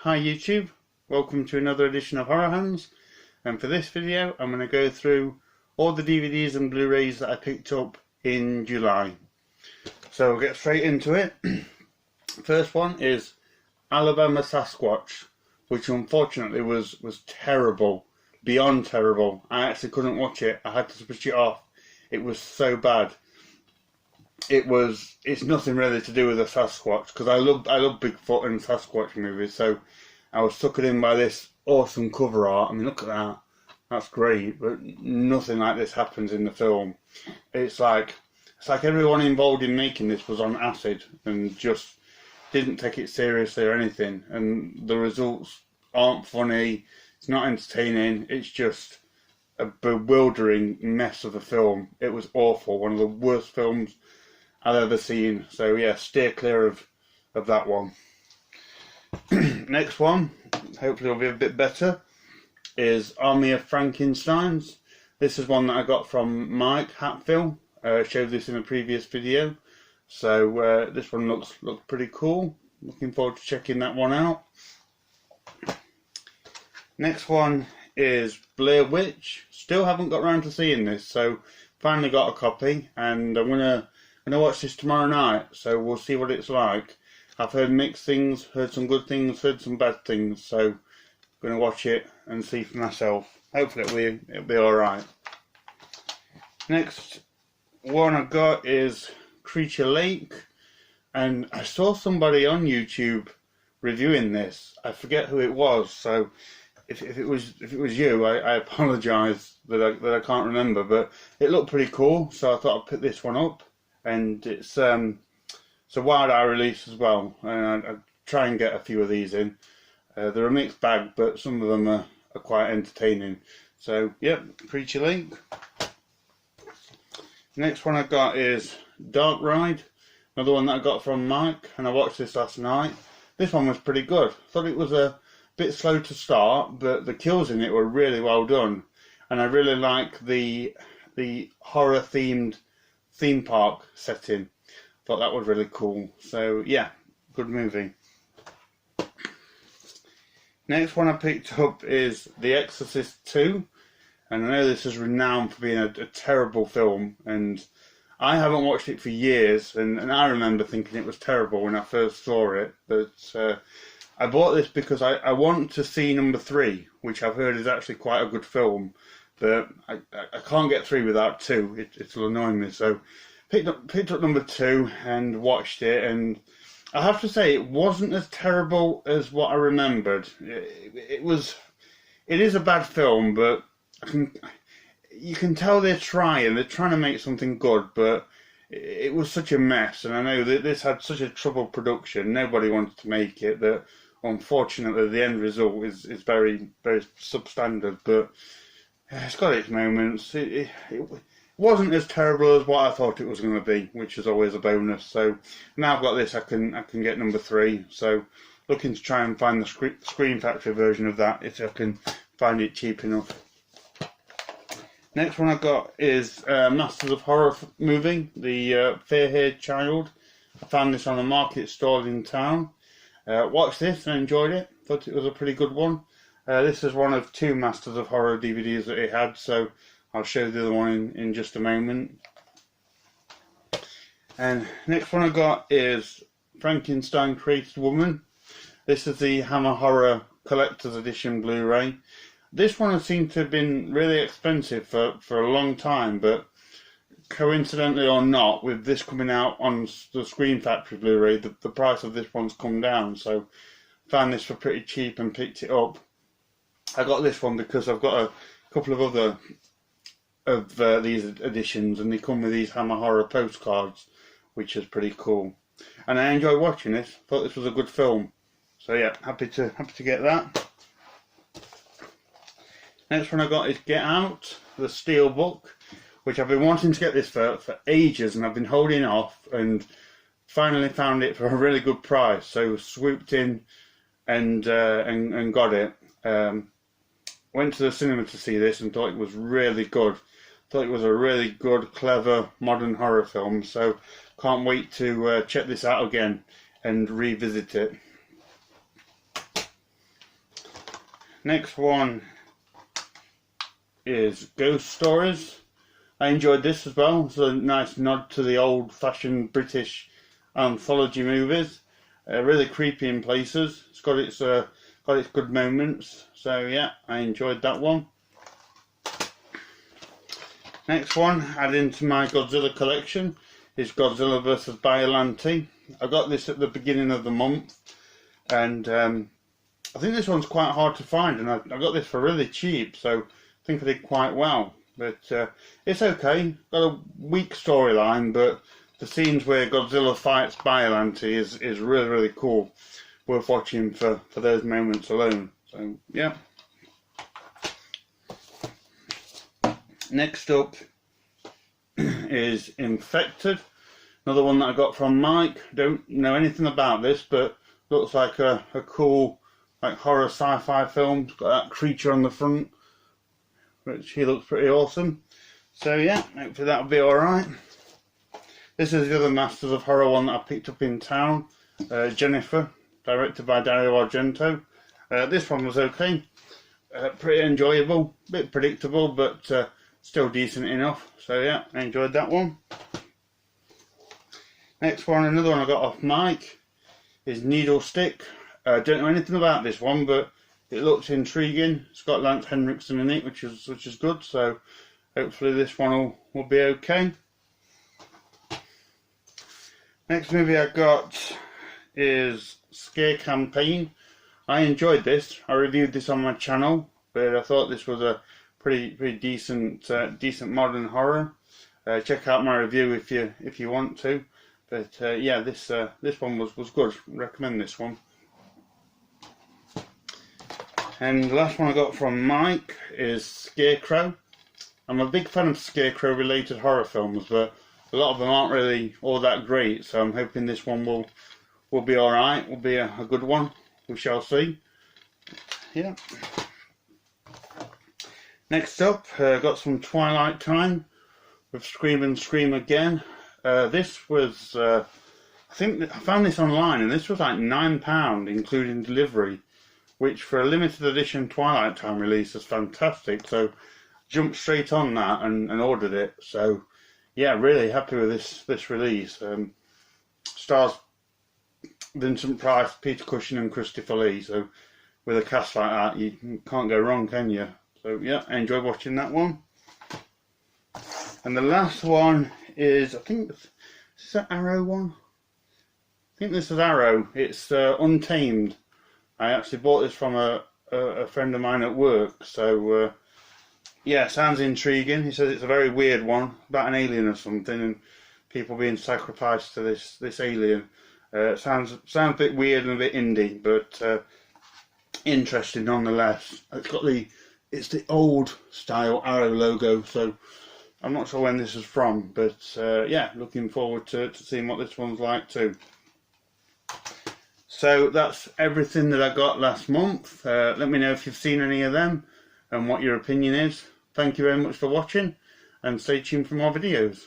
Hi YouTube, welcome to another edition of Horror Hands, and for this video I'm going to go through all the DVDs and Blu-rays that I picked up in July. So we'll get straight into it. First one is Alabama Sasquatch, which unfortunately was terrible, beyond terrible. I actually couldn't watch it, I had to switch it off. It was so bad. It's nothing really to do with the Sasquatch, because I love Bigfoot and Sasquatch movies, so I was suckered in by this awesome cover art. I mean, look at that, that's great, but nothing like this happens in the film. It's like everyone involved in making this was on acid and just didn't take it seriously or anything, and the results aren't funny, it's not entertaining, it's just a bewildering mess of a film. It was awful, one of the worst films I've ever seen. So yeah, steer clear of that one. Next one, hopefully it'll be a bit better, is Army of Frankensteins. This is one that I got from Mike Hatfield. Showed this in a previous video. So this one looks pretty cool. Looking forward to checking that one out. Next one is Blair Witch. Still haven't got around to seeing this, so finally got a copy, and I'm gonna watch this tomorrow night, so we'll see what it's like. I've heard mixed things, heard some good things, heard some bad things, so I'm going to watch it and see for myself. Hopefully it'll be alright. Next one I've got is Creature Lake, and I saw somebody on YouTube reviewing this. I forget who it was, so if it was you, I apologise that I can't remember, but it looked pretty cool, so I thought I'd pick this one up. And it's a wild eye release as well, and I try and get a few of these in. They're a mixed bag, but some of them are quite entertaining. So yep, Creature Lake. Next one I got is Dark Ride, another one that I got from Mike, and I watched this last night. This one was pretty good. Thought it was a bit slow to start, but the kills in it were really well done, and I really like the horror themed theme park setting. Thought that was really cool. So yeah, good movie. Next one I picked up is The Exorcist 2, and I know this is renowned for being a terrible film, and I haven't watched it for years, and I remember thinking it was terrible when I first saw it, but I bought this because I want to see number 3, which I've heard is actually quite a good film. But I can't get 3 without 2. It'll annoy me. So picked up number 2 and watched it, and I have to say it wasn't as terrible as what I remembered. It is a bad film, but you can tell they're trying to make something good, but it was such a mess, and I know that this had such a troubled production. Nobody wanted to make it. That unfortunately the end result is very, very substandard, but it's got its moments. It wasn't as terrible as what I thought it was going to be, which is always a bonus. So now I've got this, I can get number 3. So looking to try and find the Scream Factory version of that if I can find it cheap enough. Next one I've got is Masters of Horror movie, the Fair-Haired Child. I found this on a market stall in town. Watched this and enjoyed it. Thought it was a pretty good one. This is one of 2 Masters of Horror DVDs that it had, so I'll show the other one in just a moment. And next one I got is Frankenstein Created Woman. This is the Hammer Horror Collector's Edition Blu-ray. This one has seemed to have been really expensive for a long time, but coincidentally or not, with this coming out on the Scream Factory Blu-ray, the price of this one's come down, so found this for pretty cheap and picked it up. I got this one because I've got a couple of other of these editions, and they come with these Hammer Horror postcards, which is pretty cool. And I enjoyed watching this. Thought this was a good film. So yeah, happy to get that. Next one I got is Get Out, the Steel Book, which I've been wanting to get this for ages, and I've been holding off, and finally found it for a really good price. So swooped in and got it. Went to the cinema to see this and thought it was really good. Thought it was a really good, clever, modern horror film. So can't wait to check this out again and revisit it. Next one is Ghost Stories. I enjoyed this as well. It's a nice nod to the old-fashioned British anthology movies. Really creepy in places. It's got its good moments. So yeah, I enjoyed that one. Next one, adding to my Godzilla collection, is Godzilla vs. Biollante. I got this at the beginning of the month, and I think this one's quite hard to find, and I got this for really cheap, so I think I did quite well. But it's okay. Got a weak storyline, but the scenes where Godzilla fights Biollante is really, really cool. Worth watching for those moments alone. So yeah. Next up is Infected. Another one that I got from Mike. Don't know anything about this, but looks like a cool horror sci-fi film. It's got that creature on the front, which he looks pretty awesome. So yeah, hopefully that'll be alright. This is the other Masters of Horror one that I picked up in town. Jennifer, directed by Dario Argento. This one was okay. Pretty enjoyable. Bit predictable, but still decent enough. So yeah, I enjoyed that one. Next one, another one I got off Mike, is Needle Stick. Don't know anything about this one, but it looks intriguing. It's got Lance Henriksen in it, which is good. So hopefully this one will be okay. Next movie I got is Scare Campaign. I enjoyed this. I reviewed this on my channel, but I thought this was a pretty decent modern horror. Check out my review if you want to. But yeah, this one was good. Recommend this one. And the last one I got from Mike is Scarecrow. I'm a big fan of Scarecrow related horror films, but a lot of them aren't really all that great, so I'm hoping this one will be alright, will be a good one. We shall see. Yeah. Next up, got some Twilight Time with Scream and Scream Again. This was, I think I found this online, and this was like £9 including delivery, which for a limited edition Twilight Time release is fantastic. So jumped straight on that and ordered it. So yeah, really happy with this release. Stars Vincent Price, Peter Cushing and Christopher Lee. So with a cast like that, you can't go wrong, can you? So yeah, I enjoyed watching that one. And the last one is, I think, is that Arrow one? I think this is Arrow. It's Untamed. I actually bought this from a friend of mine at work. So yeah, sounds intriguing. He says it's a very weird one about an alien or something, and people being sacrificed to this alien. Sounds a bit weird and a bit indie, but interesting nonetheless. It's the old style Arrow logo, so I'm not sure when this is from, but yeah, looking forward to seeing what this one's like too. So that's everything that I got last month. Let me know if you've seen any of them and what your opinion is. Thank you very much for watching, and stay tuned for more videos.